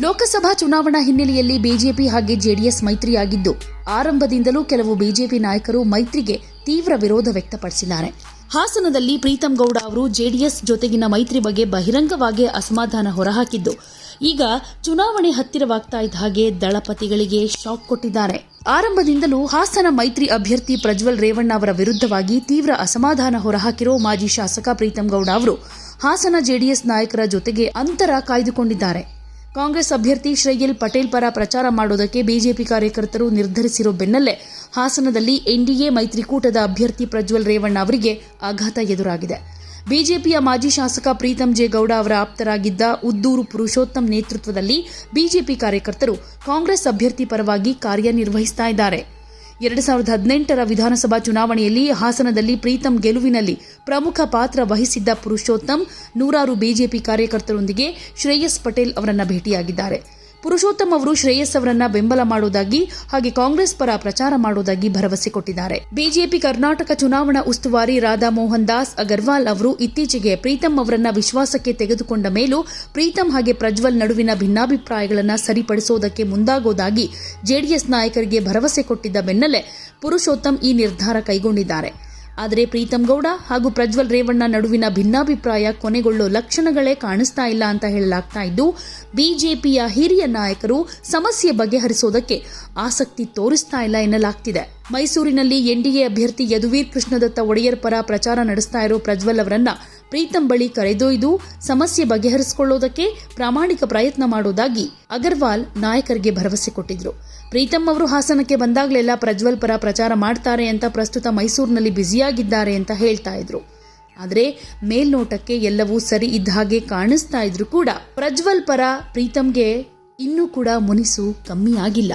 ಲೋಕಸಭಾ ಚುನಾವಣಾ ಹಿನ್ನೆಲೆಯಲ್ಲಿ ಬಿಜೆಪಿ ಹಾಗೆ ಜೆಡಿಎಸ್ ಮೈತ್ರಿಯಾಗಿದ್ದು, ಆರಂಭದಿಂದಲೂ ಕೆಲವು ಬಿಜೆಪಿ ನಾಯಕರು ಮೈತ್ರಿಗೆ ತೀವ್ರ ವಿರೋಧ ವ್ಯಕ್ತಪಡಿಸಿದ್ದಾರೆ. ಹಾಸನದಲ್ಲಿ ಪ್ರೀತಂ ಗೌಡ ಅವರು ಜೆಡಿಎಸ್ ಜೊತೆಗಿನ ಮೈತ್ರಿ ಬಗ್ಗೆ ಬಹಿರಂಗವಾಗಿ ಅಸಮಾಧಾನ ಹೊರಹಾಕಿದ್ದು, ಈಗ ಚುನಾವಣೆ ಹತ್ತಿರವಾಗ್ತಾ ಇದ್ದ ಹಾಗೆ ದಳಪತಿಗಳಿಗೆ ಶಾಕ್ ಕೊಟ್ಟಿದ್ದಾರೆ. ಆರಂಭದಿಂದಲೂ ಹಾಸನ ಮೈತ್ರಿ ಅಭ್ಯರ್ಥಿ ಪ್ರಜ್ವಲ್ ರೇವಣ್ಣ ಅವರ ವಿರುದ್ಧವಾಗಿ ತೀವ್ರ ಅಸಮಾಧಾನ ಹೊರಹಾಕಿರೋ ಮಾಜಿ ಶಾಸಕ ಪ್ರೀತಂ ಗೌಡ ಅವರು ಹಾಸನ ಜೆಡಿಎಸ್ ನಾಯಕರ ಜೊತೆಗೆ ಅಂತರ ಕಾಯ್ದುಕೊಂಡಿದ್ದಾರೆ. ಕಾಂಗ್ರೆಸ್ ಅಭ್ಯರ್ಥಿ ಶ್ರೇಯಲ್ ಪಟೇಲ್ ಪರ ಪ್ರಚಾರ ಮಾಡೋದಕ್ಕೆ ಬಿಜೆಪಿ ಕಾರ್ಯಕರ್ತರು ನಿರ್ಧರಿಸಿರೋ ಬೆನ್ನಲ್ಲೇ ಹಾಸನದಲ್ಲಿ ಎನ್ಡಿಎ ಮೈತ್ರಿಕೂಟದ ಅಭ್ಯರ್ಥಿ ಪ್ರಜ್ವಲ್ ರೇವಣ್ಣ ಅವರಿಗೆ ಆಘಾತ ಎದುರಾಗಿದೆ. ಬಿಜೆಪಿಯ ಮಾಜಿ ಶಾಸಕ ಪ್ರೀತಂ ಜೆ ಗೌಡ ಅವರ ಆಪ್ತರಾಗಿದ್ದ ಉದ್ದೂರು ಪುರುಷೋತ್ತಮ್ ನೇತೃತ್ವದಲ್ಲಿ ಬಿಜೆಪಿ ಕಾರ್ಯಕರ್ತರು ಕಾಂಗ್ರೆಸ್ ಅಭ್ಯರ್ಥಿ ಪರವಾಗಿ ಕಾರ್ಯನಿರ್ವಹಿಸ್ತಾ ಇದ್ದಾರೆ. 2018ರ ವಿಧಾನಸಭಾ ಚುನಾವಣೆಯಲ್ಲಿ ಹಾಸನದಲ್ಲಿ ಪ್ರೀತಂ ಗೆಲುವಿನಲ್ಲಿ ಪ್ರಮುಖ ಪಾತ್ರ ವಹಿಸಿದ್ದ ಪುರುಷೋತ್ತಮ್ ನೂರಾರು ಬಿಜೆಪಿ ಕಾರ್ಯಕರ್ತರೊಂದಿಗೆ ಶ್ರೇಯಸ್ ಪಟೇಲ್ ಅವರನ್ನ ಭೇಟಿಯಾಗಿದ್ದಾರೆ. ಪುರುಷೋತ್ತಮ್ ಅವರು ಶ್ರೇಯಸ್ ಅವರನ್ನ ಬೆಂಬಲ ಮಾಡೋದಾಗಿ ಹಾಗೆ ಕಾಂಗ್ರೆಸ್ ಪರ ಪ್ರಚಾರ ಮಾಡೋದಾಗಿ ಭರವಸೆ ಕೊಟ್ಟಿದ್ದಾರೆ. ಬಿಜೆಪಿ ಕರ್ನಾಟಕ ಚುನಾವಣಾ ಉಸ್ತುವಾರಿ ರಾಧಾ ಮೋಹನ್ ದಾಸ್ ಅಗರ್ವಾಲ್ ಅವರು ಇತ್ತೀಚೆಗೆ ಪ್ರೀತಂ ಅವರನ್ನ ವಿಶ್ವಾಸಕ್ಕೆ ತೆಗೆದುಕೊಂಡ ಮೇಲೂ ಪ್ರೀತಂ ಹಾಗೆ ಪ್ರಜ್ವಲ್ ನಡುವಿನ ಭಿನ್ನಾಭಿಪ್ರಾಯಗಳನ್ನು ಸರಿಪಡಿಸೋದಕ್ಕೆ ಮುಂದಾಗೋದಾಗಿ ಜೆಡಿಎಸ್ ನಾಯಕರಿಗೆ ಭರವಸೆ ಕೊಟ್ಟಿದ್ದ ಬೆನ್ನಲ್ಲೇ ಪುರುಷೋತ್ತಮ್ ಈ ನಿರ್ಧಾರ ಕೈಗೊಂಡಿದ್ದಾರೆ. ಆದರೆ ಪ್ರೀತಂ ಗೌಡ ಹಾಗೂ ಪ್ರಜ್ವಲ್ ರೇವಣ್ಣ ನಡುವಿನ ಭಿನ್ನಾಭಿಪ್ರಾಯ ಕೊನೆಗೊಳ್ಳೋ ಲಕ್ಷಣಗಳೇ ಕಾಣಿಸ್ತಾ ಇಲ್ಲ ಅಂತ ಹೇಳಲಾಗ್ತಾ ಇದ್ದು, ಬಿಜೆಪಿಯ ಹಿರಿಯ ನಾಯಕರು ಸಮಸ್ಯೆ ಬಗೆಹರಿಸೋದಕ್ಕೆ ಆಸಕ್ತಿ ತೋರಿಸ್ತಾ ಇಲ್ಲ ಎನ್ನಲಾಗ್ತಿದೆ. ಮೈಸೂರಿನಲ್ಲಿ ಎನ್ಡಿಎ ಅಭ್ಯರ್ಥಿ ಯದುವೀರ್ ಕೃಷ್ಣದತ್ತ ಒಡೆಯರ್ ಪರ ಪ್ರಚಾರ ನಡೆಸ್ತಾ ಇರೋ ಪ್ರಜ್ವಲ್ ಅವರನ್ನ ಪ್ರೀತಂ ಬಳಿ ಕರೆದೊಯ್ದು ಸಮಸ್ಯೆ ಬಗೆಹರಿಸಿಕೊಳ್ಳೋದಕ್ಕೆ ಪ್ರಾಮಾಣಿಕ ಪ್ರಯತ್ನ ಮಾಡೋದಾಗಿ ಅಗರ್ವಾಲ್ ನಾಯಕರಿಗೆ ಭರವಸೆ ಕೊಟ್ಟಿದ್ರು. ಪ್ರೀತಂ ಅವರು ಹಾಸನಕ್ಕೆ ಬಂದಾಗಲೆಲ್ಲ ಪ್ರಜ್ವಲ್ ಪರ ಪ್ರಚಾರ ಮಾಡ್ತಾರೆ ಅಂತ ಪ್ರಸ್ತುತ ಮೈಸೂರಿನಲ್ಲಿ ಬ್ಯುಸಿಯಾಗಿದ್ದಾರೆ ಅಂತ ಹೇಳ್ತಾ ಇದ್ರು. ಆದರೆ ಮೇಲ್ನೋಟಕ್ಕೆ ಎಲ್ಲವೂ ಸರಿ ಇದ್ದ ಹಾಗೆ ಕಾಣಿಸ್ತಾ ಇದ್ರು ಕೂಡ ಪ್ರಜ್ವಲ್ ಪರ ಪ್ರೀತಂಗೆ ಇನ್ನೂ ಕೂಡ ಮುನಿಸು ಕಮ್ಮಿ ಆಗಿಲ್ಲ.